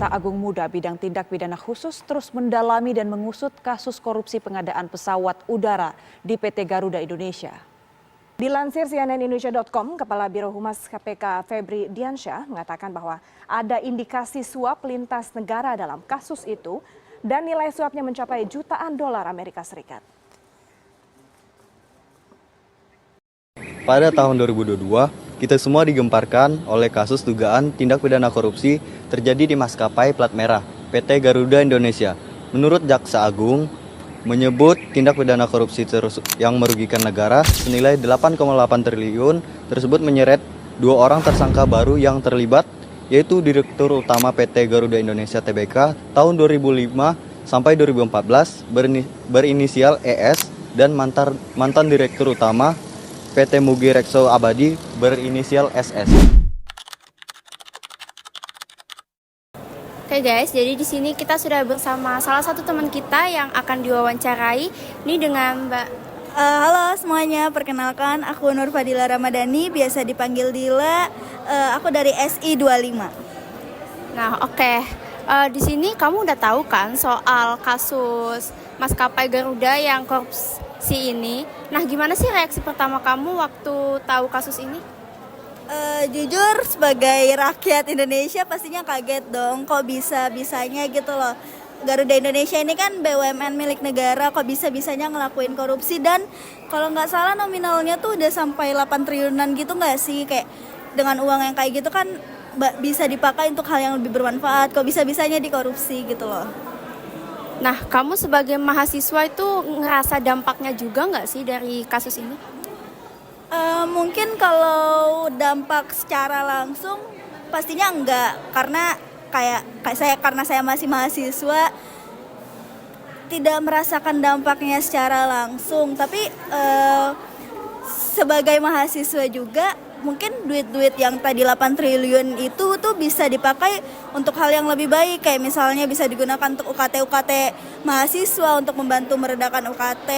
Jaksa Agung Muda bidang tindak pidana khusus terus mendalami dan mengusut kasus korupsi pengadaan pesawat udara di PT Garuda Indonesia. Dilansir cnnindonesia.com, Kepala Biro Humas KPK Febri Diansyah mengatakan bahwa ada indikasi suap lintas negara dalam kasus itu dan nilai suapnya mencapai jutaan dolar Amerika Serikat. Pada tahun 2022, kita semua digemparkan oleh kasus dugaan tindak pidana korupsi terjadi di maskapai plat merah PT Garuda Indonesia. Menurut Jaksa Agung, menyebut tindak pidana korupsi yang merugikan negara senilai 8,8 triliun tersebut menyeret dua orang tersangka baru yang terlibat, yaitu Direktur Utama PT Garuda Indonesia Tbk tahun 2005 sampai 2014 berinisial ES dan mantan Direktur Utama PT Mugi Rekso Abadi berinisial SS. Oke guys, jadi di sini kita sudah bersama salah satu teman kita yang akan diwawancarai. Ini dengan Mbak. Halo semuanya, perkenalkan aku Nur Fadila Ramadhani, biasa dipanggil Dila. Aku dari SI 25. Nah, oke. Di sini kamu udah tahu kan soal kasus maskapai Garuda yang korupsi ini. Nah, gimana sih reaksi pertama kamu waktu tahu kasus ini? Jujur sebagai rakyat Indonesia pastinya kaget dong, kok bisa-bisanya gitu loh. Garuda Indonesia ini kan BUMN milik negara, kok bisa-bisanya ngelakuin korupsi, dan kalau nggak salah nominalnya tuh udah sampai 8 triliunan gitu nggak sih? Kayak dengan uang yang kayak gitu kan bisa dipakai untuk hal yang lebih bermanfaat, kok bisa-bisanya dikorupsi gitu loh. Nah, kamu sebagai mahasiswa itu ngerasa dampaknya juga nggak sih dari kasus ini? Mungkin kalau dampak secara langsung pastinya enggak, karena karena saya masih mahasiswa tidak merasakan dampaknya secara langsung, tapi sebagai mahasiswa juga mungkin duit-duit yang tadi 8 triliun itu tuh bisa dipakai untuk hal yang lebih baik, kayak misalnya bisa digunakan untuk UKT mahasiswa untuk membantu meredakan UKT,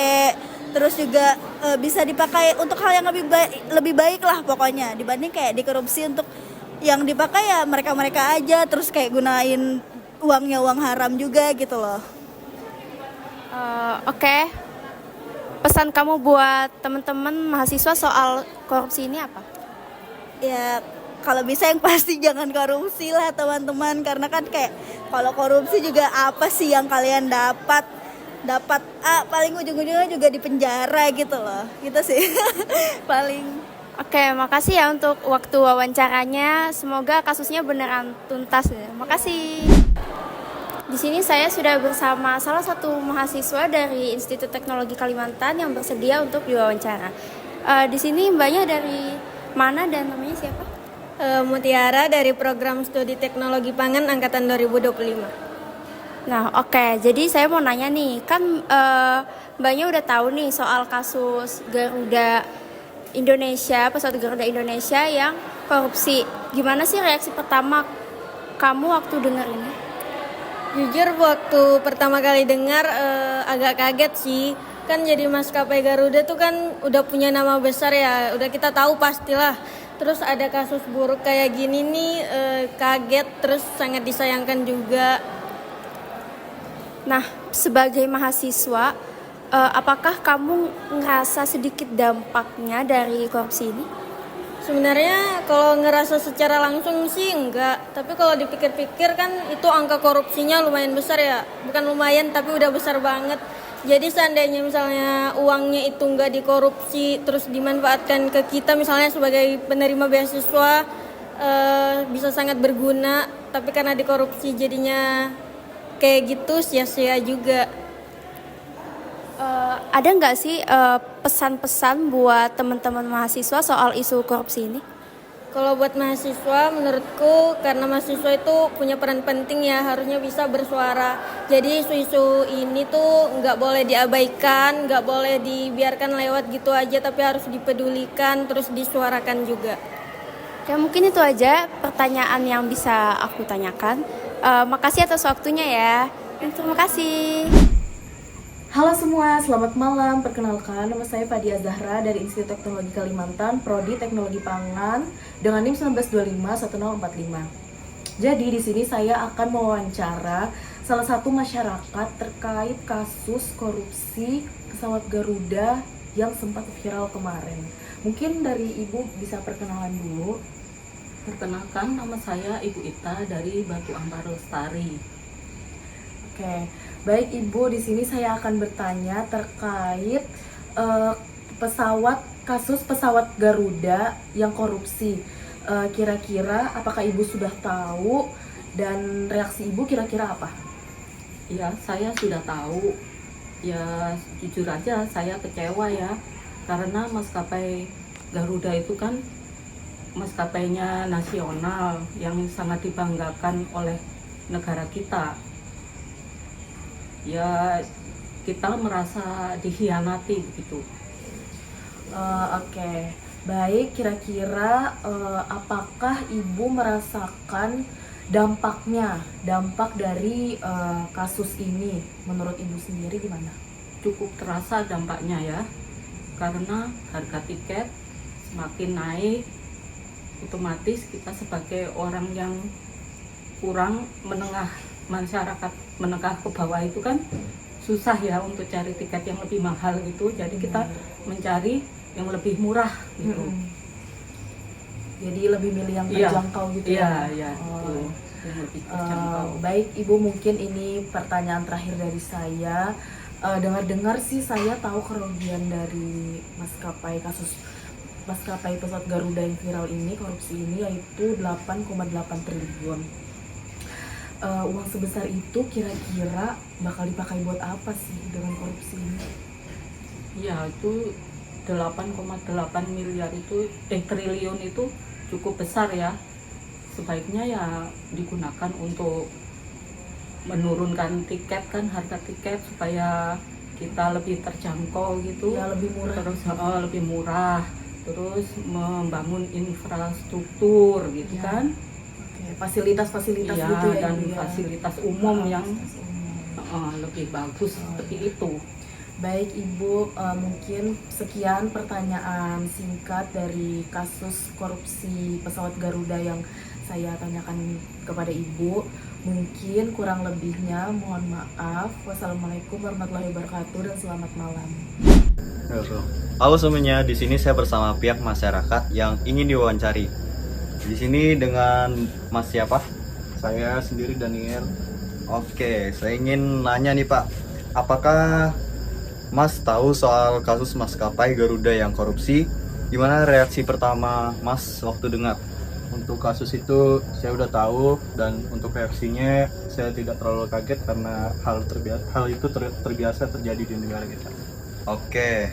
terus juga bisa dipakai untuk hal yang lebih baik lah pokoknya, dibanding kayak dikorupsi untuk yang dipakai ya mereka-mereka aja, terus kayak gunain uangnya uang haram juga gitu loh. Oke. Pesan kamu buat teman-teman mahasiswa soal korupsi ini apa? Ya kalau bisa yang pasti jangan korupsi lah teman-teman, karena kan kayak kalau korupsi juga apa sih yang kalian dapat paling ujung-ujungnya juga di penjara gitu loh, gitu sih. Paling. Oke, makasih ya untuk waktu wawancaranya, semoga kasusnya beneran tuntas ya. Makasih. Di sini saya sudah bersama salah satu mahasiswa dari Institut Teknologi Kalimantan yang bersedia untuk diwawancara. Di sini mbaknya dari mana dan namanya siapa? Mutiara dari program studi teknologi pangan angkatan 2025. Nah, oke. Jadi saya mau nanya nih, kan mbaknya udah tahu nih soal kasus Garuda Indonesia, pesawat Garuda Indonesia yang korupsi. Gimana sih reaksi pertama kamu waktu dengar ini? Jujur waktu pertama kali dengar agak kaget sih. Kan jadi maskapai Garuda tuh kan udah punya nama besar ya, udah kita tahu pastilah. Terus ada kasus buruk kayak gini nih, kaget, terus sangat disayangkan juga. Nah, sebagai mahasiswa, apakah kamu ngerasa sedikit dampaknya dari korupsi ini? Sebenarnya kalau ngerasa secara langsung sih enggak, tapi kalau dipikir-pikir kan itu angka korupsinya lumayan besar ya. Bukan lumayan, tapi udah besar banget. Jadi seandainya misalnya uangnya itu enggak dikorupsi, terus dimanfaatkan ke kita misalnya sebagai penerima beasiswa, bisa sangat berguna. Tapi karena dikorupsi jadinya kayak gitu, sia-sia juga. Ada nggak sih pesan-pesan buat teman-teman mahasiswa soal isu korupsi ini? Kalau buat mahasiswa, menurutku karena mahasiswa itu punya peran penting ya, harusnya bisa bersuara. Jadi isu-isu ini tuh nggak boleh diabaikan, nggak boleh dibiarkan lewat gitu aja, tapi harus dipedulikan, terus disuarakan juga. Ya mungkin itu aja pertanyaan yang bisa aku tanyakan. Makasih atas waktunya ya. Terima kasih. Halo semua, selamat malam. Perkenalkan, nama saya Fadia Zahra dari Institut Teknologi Kalimantan, Prodi Teknologi Pangan dengan NIM 1925-1045. Jadi di sini saya akan mewawancara salah satu masyarakat terkait kasus korupsi pesawat Garuda yang sempat viral kemarin. Mungkin dari Ibu bisa perkenalan dulu. Perkenalkan, nama saya Ibu Ita dari Batu Ampar Lestari. Oke, baik Ibu, di sini saya akan bertanya terkait kasus pesawat Garuda yang korupsi. Kira-kira apakah Ibu sudah tahu dan reaksi Ibu kira-kira apa? Ya, saya sudah tahu. Ya, jujur aja saya kecewa ya, karena maskapai Garuda itu kan maskapainya nasional yang sangat dibanggakan oleh negara kita. Ya, kita merasa dikhianati gitu. Oke, baik. Kira-kira apakah Ibu merasakan dampak dari kasus ini? Menurut Ibu sendiri gimana? Cukup terasa dampaknya ya, karena harga tiket semakin naik, otomatis kita sebagai orang yang kurang menengah, masyarakat menengah ke bawah itu kan susah ya untuk cari tiket yang lebih mahal gitu, jadi kita mencari yang lebih murah gitu. Jadi lebih milih yang Iya. terjangkau gitu Iya, ya? iya, itu yang lebih terjangkau. Baik Ibu, mungkin ini pertanyaan terakhir dari saya. Dengar-dengar sih saya tahu kerugian dari kasus maskapai pesawat Garuda yang viral ini, korupsi ini, yaitu 8,8 triliun. Uang sebesar itu kira-kira bakal dipakai buat apa sih dengan korupsi ini? Ya, itu 8,8 miliar itu triliun itu cukup besar ya. Sebaiknya ya digunakan untuk menurunkan tiket kan, harga tiket supaya kita lebih terjangkau gitu. Ya, lebih murah. Terus lebih murah. Terus membangun infrastruktur gitu Ya. kan. Oke, fasilitas-fasilitas Iya, gitu ya dan Ibu ya? fasilitas umum yang Fasilitas umum. lebih bagus seperti itu. Baik Ibu, mungkin sekian pertanyaan singkat dari kasus korupsi pesawat Garuda yang saya tanyakan kepada Ibu. Mungkin kurang lebihnya mohon maaf. Wassalamualaikum warahmatullahi wabarakatuh dan selamat malam. Halo semuanya, di sini saya bersama pihak masyarakat yang ingin diwawancari. Di sini dengan Mas siapa? Saya sendiri Daniel. Oke, saya ingin nanya nih Pak, apakah Mas tahu soal kasus maskapai Garuda yang korupsi? Gimana reaksi pertama Mas waktu dengar? Untuk kasus itu saya udah tahu, dan untuk reaksinya saya tidak terlalu kaget karena hal itu terbiasa terjadi di negara kita. Oke.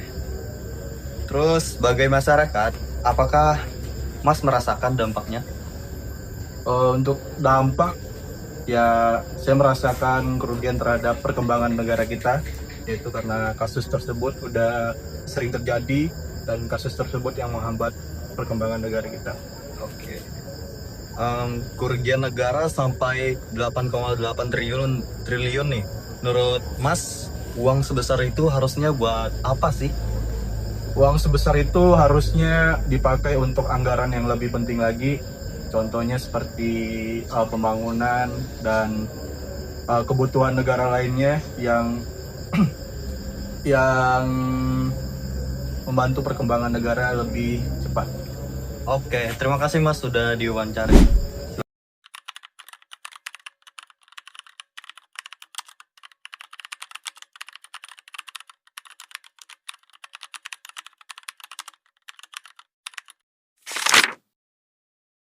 Terus sebagai masyarakat, apakah Mas merasakan dampaknya? Untuk dampak, ya saya merasakan kerugian terhadap perkembangan negara kita, yaitu karena kasus tersebut udah sering terjadi dan kasus tersebut yang menghambat perkembangan negara kita. Oke. Kerugian negara sampai 8,8 triliun nih. Menurut Mas, uang sebesar itu harusnya buat apa sih? Uang sebesar itu harusnya dipakai untuk anggaran yang lebih penting lagi. Contohnya seperti pembangunan dan kebutuhan negara lainnya yang yang membantu perkembangan negara lebih cepat. Oke, terima kasih Mas sudah diwawancara.